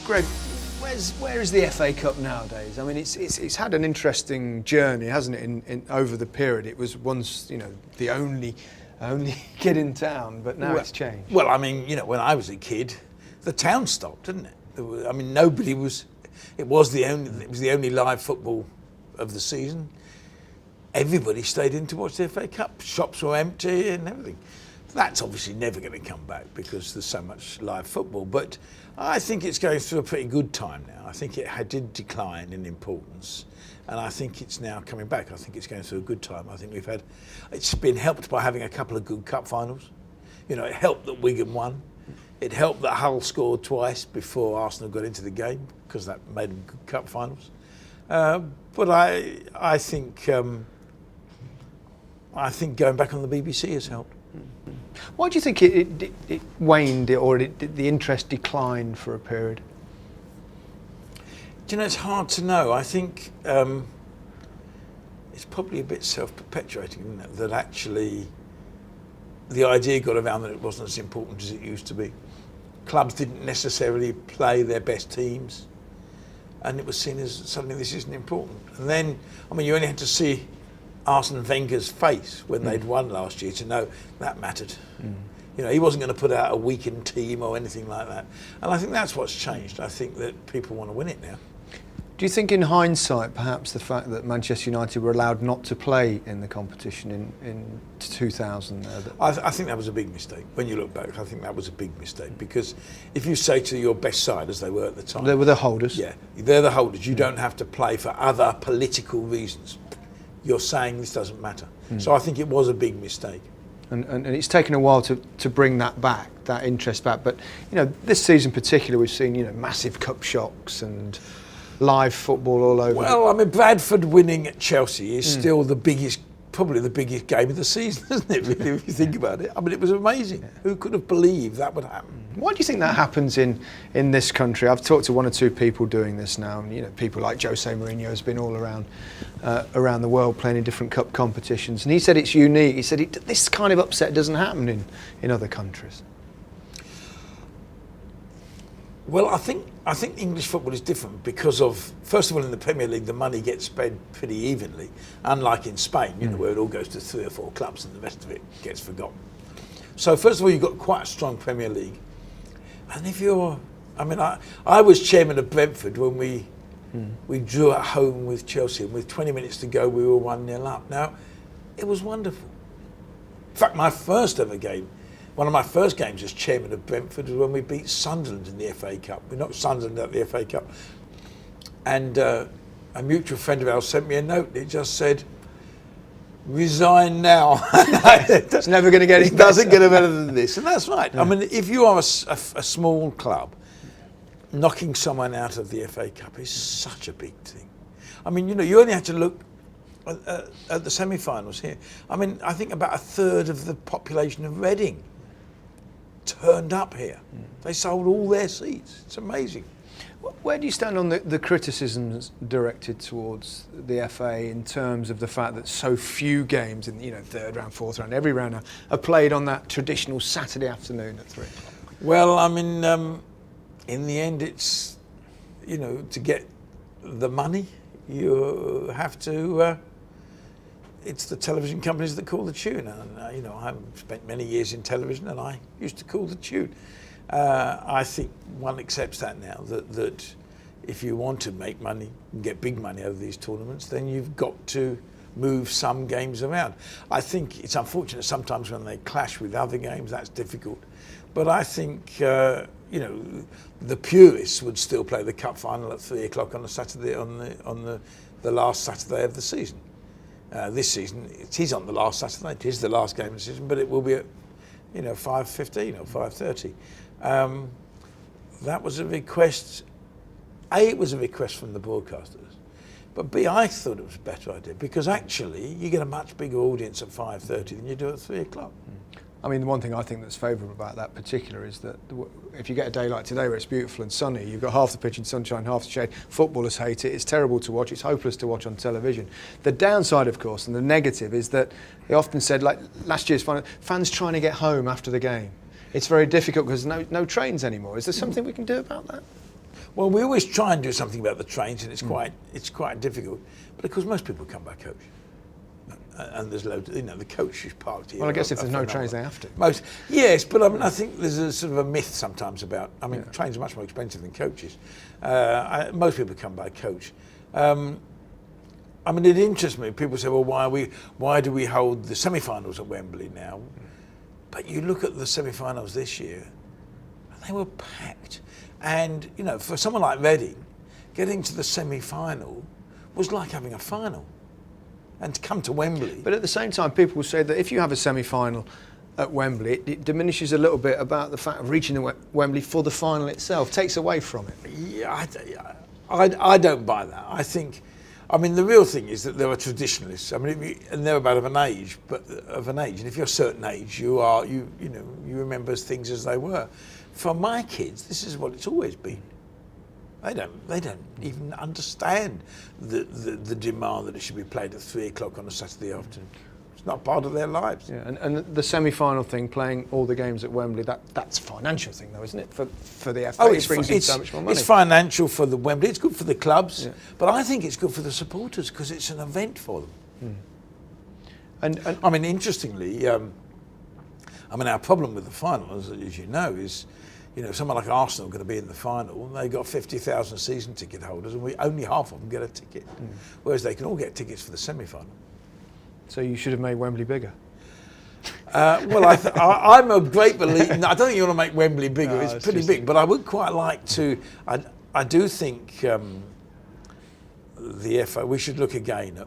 Greg, where is the FA Cup nowadays? I mean, it's had an interesting journey, hasn't it? In over the period, it was once the only kid in town, but now it's changed. Well, I mean, when I was a kid, the town stopped, didn't it? I mean, nobody was. It was the only live football of the season. Everybody stayed in to watch the FA Cup. Shops were empty and everything. That's obviously never going to come back because there's so much live football. But I think it's going through a pretty good time now. I think it did decline in importance, and I think it's now coming back. I think it's going through a good time. I think it's been helped by having a couple of good cup finals. It helped that Wigan won. It helped that Hull scored twice before Arsenal got into the game because that made them good cup finals. But I think going back on the BBC has helped. Why do you think it waned or the interest declined for a period? It's hard to know. I think it's probably a bit self-perpetuating, isn't it? That actually the idea got around that it wasn't as important as it used to be. Clubs didn't necessarily play their best teams, and it was seen as suddenly this isn't important. And then, you only had to see Arsene Wenger's face when they'd won last year to know that mattered. He wasn't going to put out a weakened team or anything like that. And I think that's what's changed. I think that people want to win it now. Do you think in hindsight perhaps the fact that Manchester United were allowed not to play in the competition in 2000? I think that was a big mistake. When you look back, I think that was a big mistake because if you say to your best side, as they were at the time... They were the holders. Yeah, they're the holders. You don't have to play for other political reasons. You're saying this doesn't matter. So I think it was a big mistake. And it's taken a while to bring that back, that interest back. But, this season in particular, we've seen, massive cup shocks and live football all over. Well, Bradford winning at Chelsea is still probably the biggest game of the season, isn't it, really, if you think about it? It was amazing. Yeah. Who could have believed that would happen? Why do you think that happens in this country? I've talked to one or two people doing this now, and people like Jose Mourinho has been all around the world playing in different cup competitions, and he said it's unique. He said this kind of upset doesn't happen in other countries. Well, I think English football is different because of, first of all, in the Premier League, the money gets spread pretty evenly, unlike in Spain, where it all goes to 3 or 4 clubs and the rest of it gets forgotten. So first of all, you've got quite a strong Premier League. And if you're, I was chairman of Brentford when we drew at home with Chelsea, and with 20 minutes to go, we were 1-0 up. Now, it was wonderful. In fact, one of my first games as chairman of Brentford was when we beat Sunderland in the FA Cup. We knocked Sunderland out of the FA Cup. And a mutual friend of ours sent me a note. It just said, resign now. It's never going to get any better. It doesn't get better than this. And that's right. Yeah. If you are a small club, knocking someone out of the FA Cup is such a big thing. You only have to look at the semi-finals here. I think about a third of the population of Reading turned up here. They sold all their seats. It's amazing. Where do you stand on the criticisms directed towards the FA in terms of the fact that so few games in third round, fourth round, every round are played on that traditional Saturday afternoon at 3 o'clock? Well, in the end, it's to get the money, you have to. It's the television companies that call the tune, and I've spent many years in television, and I used to call the tune. I think one accepts that now, that if you want to make money and get big money out of these tournaments, then you've got to move some games around. I think it's unfortunate sometimes when they clash with other games, that's difficult. But I think, the purists would still play the cup final at 3 o'clock on a Saturday, on the last Saturday of the season. This season, it is on the last Saturday, it is the last game of the season, but it will be at 5:15 or 5:30. That was a request. A, it was a request from the broadcasters, but B, I thought it was a better idea because actually you get a much bigger audience at 5:30 than you do at 3 o'clock. The one thing I think that's favourable about that particular is that if you get a day like today where it's beautiful and sunny, you've got half the pitch in sunshine, half the shade. Footballers hate it. It's terrible to watch. It's hopeless to watch on television. The downside, of course, and the negative is that they often said, like last year's final, fans trying to get home after the game. It's very difficult because no trains anymore. Is there something we can do about that? Well, we always try and do something about the trains, and it's quite difficult. But of course, most people come by coach, and there's loads. The coach is parked here. Well, I guess if there's no trains, they have to. Yes, but I mean, I think there's a sort of a myth sometimes about. I mean, trains are much more expensive than coaches. Most people come by coach. I mean, it interests me. People say, "Well, why do we hold the semi-finals at Wembley now?" But you look at the semi-finals this year, and they were packed. And for someone like Reading, getting to the semi-final was like having a final. And to come to Wembley. But at the same time, people will say that if you have a semi-final at Wembley, it diminishes a little bit about the fact of reaching the Wembley for the final itself. Takes away from it. Yeah, I don't buy that. I mean, the real thing is that there are traditionalists. I mean, and they're about of an age. And if you're a certain age, you remember things as they were. For my kids, this is what it's always been. They don't even understand the demand that it should be played at 3 o'clock on a Saturday afternoon. It's not part of their lives. Yeah, and the semi-final thing, playing all the games at Wembley, that's a financial thing though, isn't it? For the FA, it brings in so much more money. It's financial for the Wembley. It's good for the clubs, but I think it's good for the supporters because it's an event for them. And I mean, interestingly, our problem with the final, as you know, is. Someone like Arsenal going to be in the final, and they've got 50,000 season ticket holders, and only half of them get a ticket. Whereas they can all get tickets for the semi-final. So you should have made Wembley bigger. Well, I'm a great believer. No, I don't think you want to make Wembley bigger. No, it's pretty big, but I would quite like to. I do think the FA. We should look again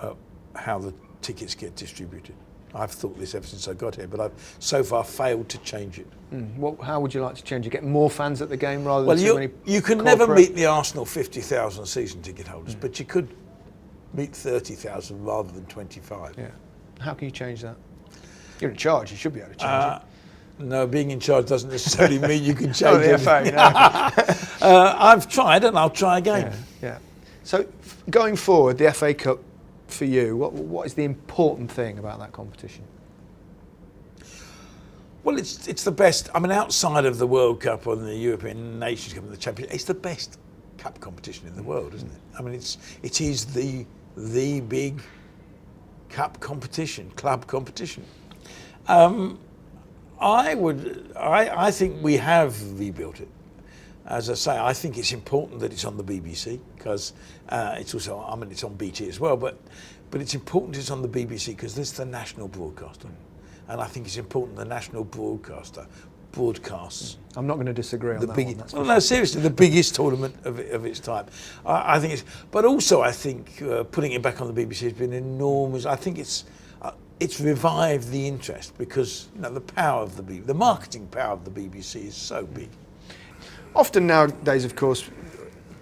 at how the tickets get distributed. I've thought this ever since I got here, but I've so far failed to change it. How would you like to change it? Get more fans at the game rather than too many? You can never meet the Arsenal 50,000 season ticket holders, but you could meet 30,000 rather than 25. Yeah. How can you change that? You're in charge. You should be able to change it. No, being in charge doesn't necessarily mean you can change the it. FA, no. I've tried and I'll try again. Yeah. So going forward, the FA Cup for you, what is the important thing about that competition? Well, it's the best. I mean, outside of the World Cup or the European Nations Cup and the Championship, it's the best cup competition in the world, isn't it? I mean, it is the big cup competition, club competition. I think we have rebuilt it. As I say, I think it's important that it's on the BBC because it's also, I mean, it's on BT as well, but it's important it's on the BBC because this is the national broadcaster. And I think it's important the national broadcaster broadcasts. I'm not going to disagree on that one. Well, no, seriously, the biggest tournament of its time. I think but also I think putting it back on the BBC has been enormous. I think it's revived the interest because the power of the marketing power of the BBC is so big. Often nowadays, of course,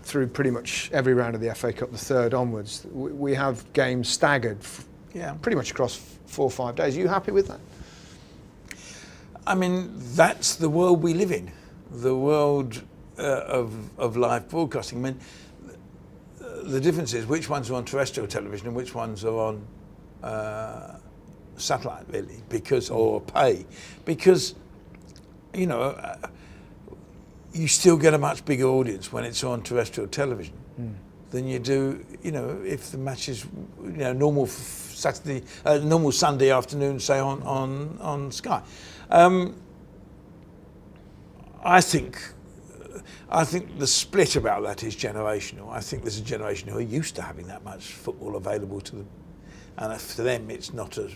through pretty much every round of the FA Cup, the third onwards, we have games staggered pretty much across 4 or 5 days. Are you happy with that? I mean, that's the world we live in, the world of live broadcasting. I mean, the difference is which ones are on terrestrial television and which ones are on satellite, really, or pay, because, you still get a much bigger audience when it's on terrestrial television than you do, if the match is, normal normal Sunday afternoon, say on Sky. I think the split about that is generational. I think there's a generation who are used to having that much football available to them, and for them it's not a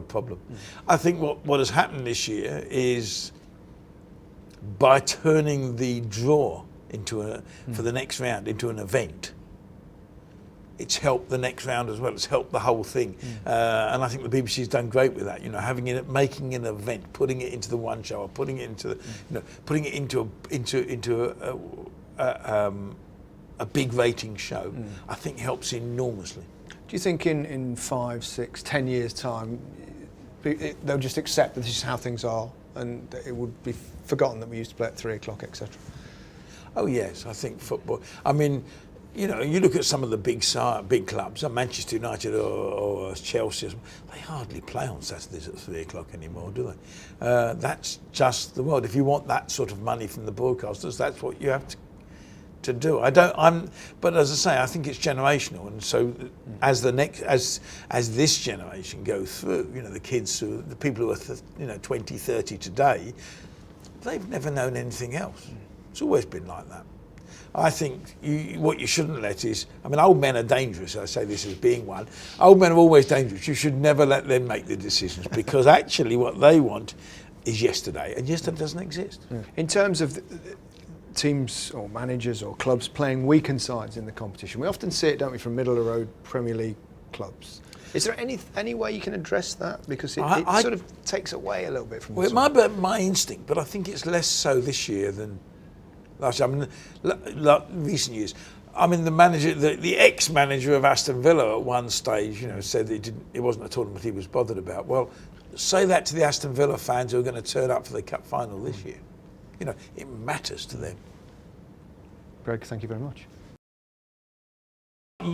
problem. I think what has happened this year is, by turning the draw for the next round into an event, it's helped the next round as well. It's helped the whole thing, and I think the BBC's done great with that. Making an event, putting it into the one show, or putting it into putting it into a big rating show. I think helps enormously. Do you think in 5, 6, 10 years' time, they'll just accept that this is how things are, and it would be forgotten that we used to play at 3 o'clock, etc.? Oh yes, I think football. I mean, you look at some of the big clubs, Manchester United or Chelsea. They hardly play on Saturdays at 3 o'clock anymore, do they? That's just the world. If you want that sort of money from the broadcasters, that's what you have to do. But as I say, I think it's generational, and so as this generation go through, the kids, the people who are 20, 30 today, they've never known anything else. It's always been like that. I think what you shouldn't let is, old men are dangerous. I say this as being one. Old men are always dangerous. You should never let them make the decisions, because actually what they want is yesterday, and yesterday doesn't exist. Yeah. In terms of teams or managers or clubs playing weakened sides in the competition, we often see it, don't we, from middle of the road Premier League clubs. Is there any way you can address that? Because it sort of takes away a little bit from it might be my instinct, but I think it's less so this year than last year. Recent years. The ex-manager of Aston Villa at one stage, said that it wasn't a tournament he was bothered about. Well, say that to the Aston Villa fans who are going to turn up for the cup final this year. It matters to them. Greg, thank you very much.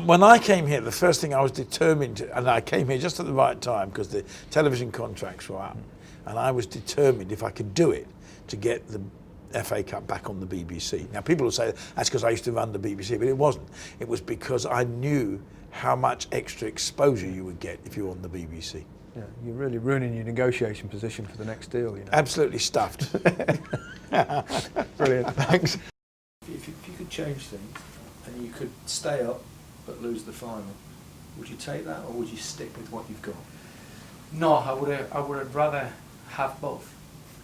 When I came here, the first thing I was determined to, and I came here just at the right time because the television contracts were up, and I was determined, if I could do it, to get the FA Cup back on the BBC. Now, people will say that's because I used to run the BBC, but it wasn't. It was because I knew how much extra exposure you would get if you were on the BBC. Yeah, you're really ruining your negotiation position for the next deal. Absolutely stuffed. Brilliant, thanks. If you could change things and you could stay up but lose the final, would you take that, or would you stick with what you've got? No, I would rather have both.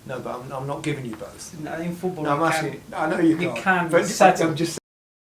No, but I'm not giving you both. In football, No, I'm asking. I know you can't. You can't but settle. I'm just